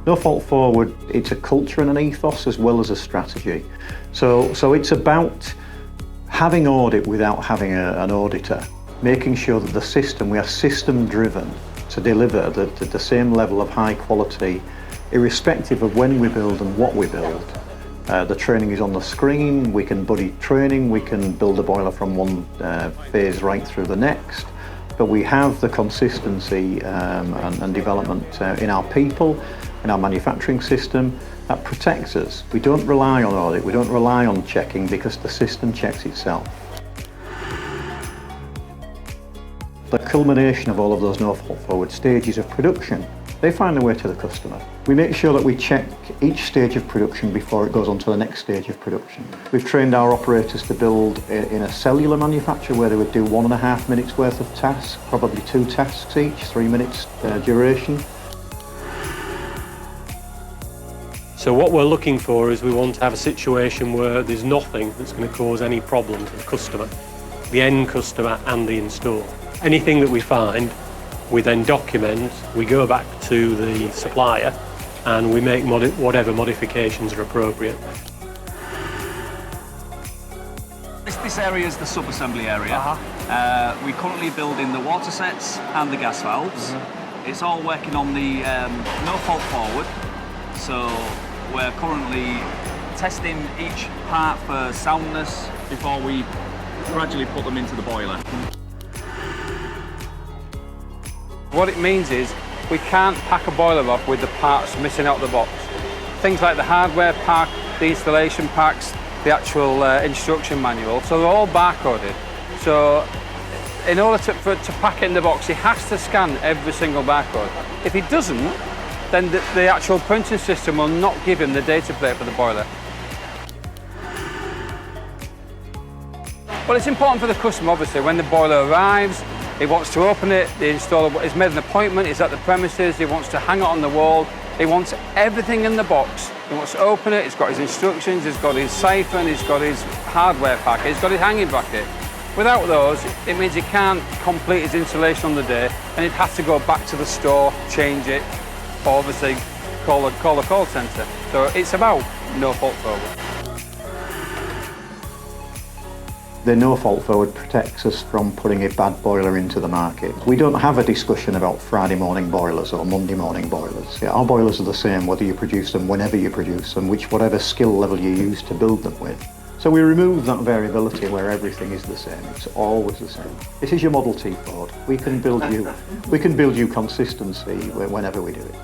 No fault forward, it's a culture and an ethos as well as a strategy. So it's about having audit without having an auditor, making sure that the system, we are system driven to deliver the same level of high quality, irrespective of when we build and what we build. The training is on the screen, we can buddy training, we can build a boiler from one phase right through the next, but we have the consistency and development in our people, in our manufacturing system, that protects us. We don't rely on audit, we don't rely on checking because the system checks itself. The culmination of all of those no fault forward stages of production, they find their way to the customer. We make sure that we check each stage of production before it goes on to the next stage of production. We've trained our operators to build in a cellular manufacture where they would do 1.5 minutes worth of tasks, probably 2 tasks each, 3 minutes duration. So what we're looking for is we want to have a situation where there's nothing that's going to cause any problem to the customer, the end customer and the installer. Anything that we find, we then document, we go back to the supplier and we make whatever modifications are appropriate. This area is the sub-assembly area. We're currently building the water sets and the gas valves. It's all working on the no fault forward. So we're currently testing each part for soundness before we gradually put them into the boiler. What it means is we can't pack a boiler off with the parts missing out of the box. Things like the hardware pack, the installation packs, the actual instruction manual, so they're all barcoded. So in order to pack it in the box, he has to scan every single barcode. If he doesn't, then the actual printing system will not give him the data plate for the boiler. Well, it's important for the customer, obviously, when the boiler arrives, he wants to open it, the installer has made an appointment, he's at the premises, he wants to hang it on the wall, he wants everything in the box. He wants to open it, he's got his instructions, he's got his siphon, he's got his hardware packet, he's got his hanging bracket. Without those, it means he can't complete his installation on the day and he'd have to go back to the store, change it, or obviously call the call centre. So it's about no fault forward. The no fault forward protects us from putting a bad boiler into the market. We don't have a discussion about Friday morning boilers or Monday morning boilers. Yeah, our boilers are the same whether you produce them whenever you produce them, whatever skill level you use to build them with. So we remove that variability where everything is the same. It's always the same. This is your Model T Ford. We can build you consistency whenever we do it.